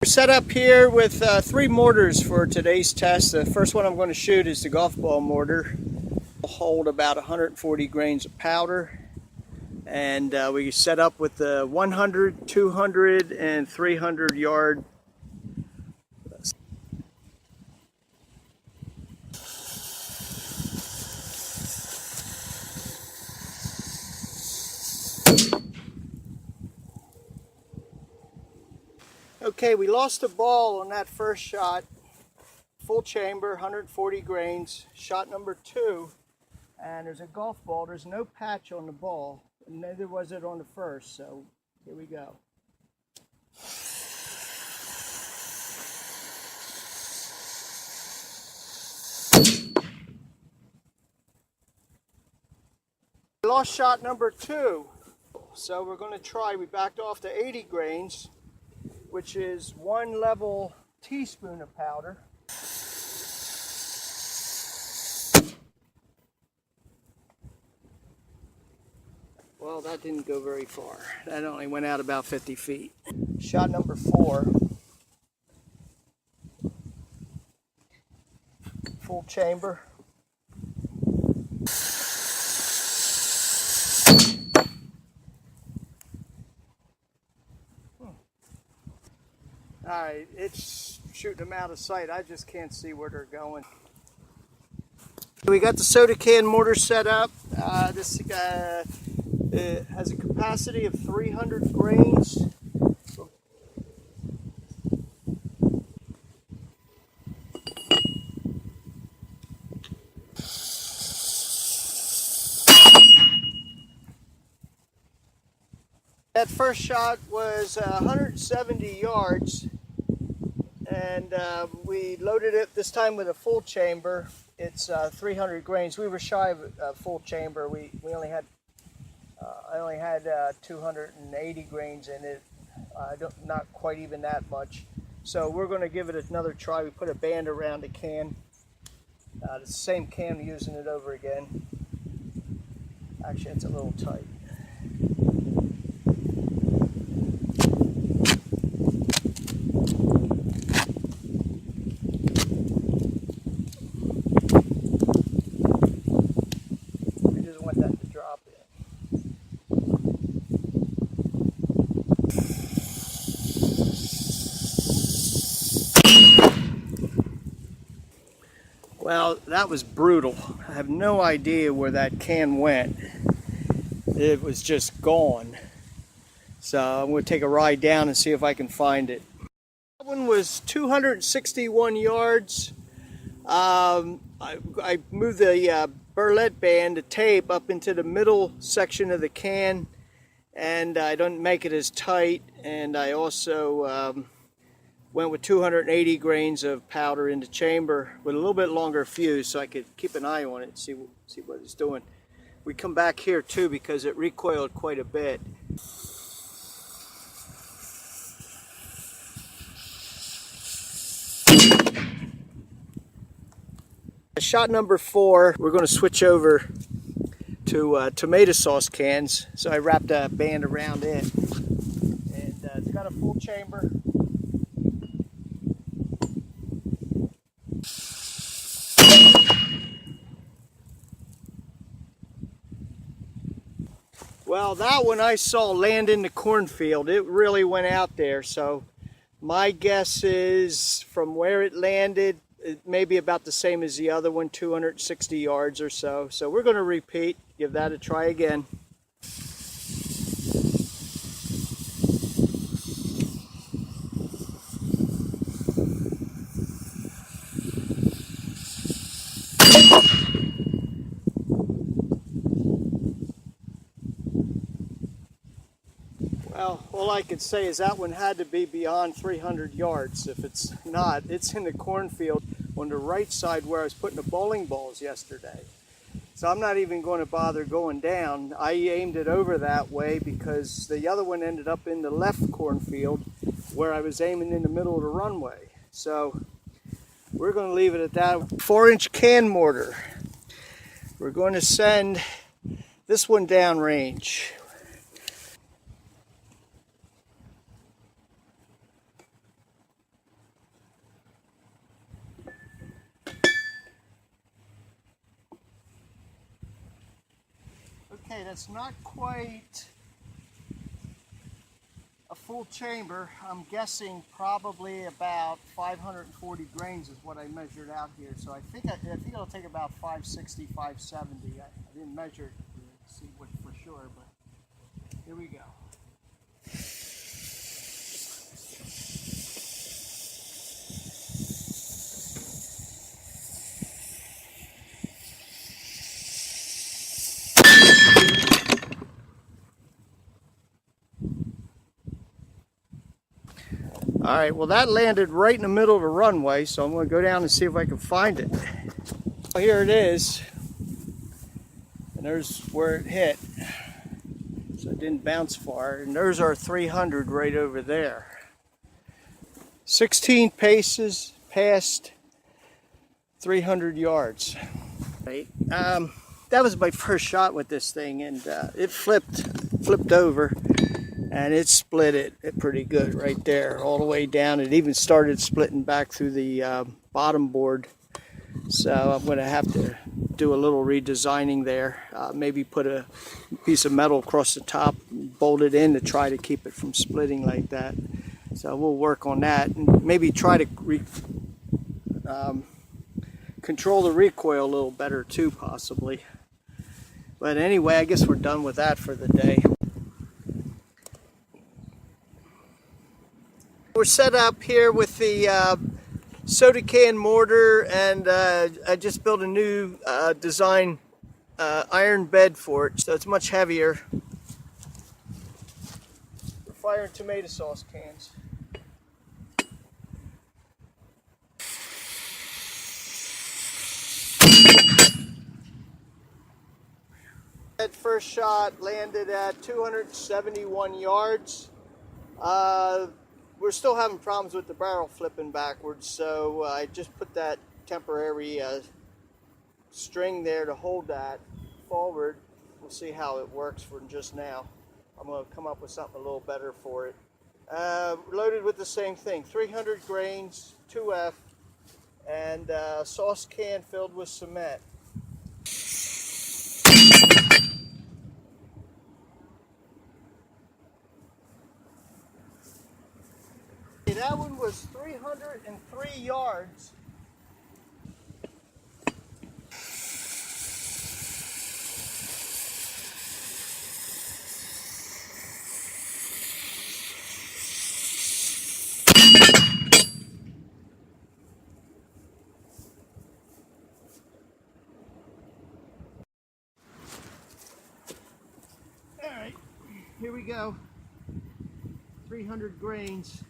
We're set up here with 3 mortars for today's test. The first one I'm going to shoot is the golf ball mortar. It'll hold about 140 grains of powder. And we set up with the 100, 200, and 300 yard. Okay, we lost the ball on that first shot. Full chamber, 140 grains, shot number 2. And there's a golf ball. There's no patch on the ball. Neither was it on the first, so here we go. We lost shot number 2, so we're going to try. We backed off to 80 grains, which is 1 level teaspoon of powder. Well, that didn't go very far. That only went out about 50 feet. Shot number 4. Full chamber. Alright, it's shooting them out of sight. I just can't see where they're going. We got the soda can mortar set up. This it has a capacity of 300 grains. That first shot was 170 yards, and we loaded it this time with a full chamber. It's 300 grains. We were shy of a full chamber. We only had I only had 280 grains in it. Not quite even that much. So we're going to give it another try. We put a band around the can. The same can, using it over again. Actually, it's a little tight. We just want that to drop in. Well, that was brutal. I have no idea where that can went. It was just gone. So I'm going to take a ride down and see if I can find it. That one was 261 yards. I moved the burlette band, the tape, up into the middle section of the can, and I don't make it as tight. And I also went with 280 grains of powder in the chamber with a little bit longer fuse, so I could keep an eye on it and see what it's doing. We come back here too because it recoiled quite a bit. Shot number 4, we're going to switch over to tomato sauce cans. So I wrapped a band around it, and it's got a full chamber. Well, that one I saw land in the cornfield. It really went out there. So my guess is from where it landed, it may be about the same as the other one, 260 yards or so. So we're going to repeat, give that a try again. Well, all I could say is that one had to be beyond 300 yards. If it's not, it's in the cornfield on the right side where I was putting the bowling balls yesterday. So I'm not even going to bother going down. I aimed it over that way because the other one ended up in the left cornfield where I was aiming in the middle of the runway. So we're going to leave it at that. 4-inch can mortar. We're going to send this one downrange. Okay, that's not quite a full chamber. I'm guessing probably about 540 grains is what I measured out here. So I think it'll take about 560, 570. I didn't measure it to see what for sure, but here we go. All right, well that landed right in the middle of the runway, so I'm going to go down and see if I can find it. Well, here it is, and there's where it hit. So it didn't bounce far, and there's our 300 right over there. 16 paces past 300 yards. Right. That was my first shot with this thing, and it flipped over. And it split it pretty good right there, all the way down. It even started splitting back through the bottom board. So I'm going to have to do a little redesigning there. Maybe put a piece of metal across the top, bolt it in to try to keep it from splitting like that. So we'll work on that, and maybe try to control the recoil a little better too, possibly. But anyway, I guess we're done with that for the day. We're set up here with the soda can mortar, and I just built a new design iron bed for it, so it's much heavier for firing tomato sauce cans. That first shot landed at 271 yards. We're still having problems with the barrel flipping backwards, so I just put that temporary string there to hold that forward. We'll see how it works for just now. I'm going to come up with something a little better for it. Loaded with the same thing, 300 grains, 2F, and a sauce can filled with cement. That one was 303 yards. All right, here we go. 300 grains.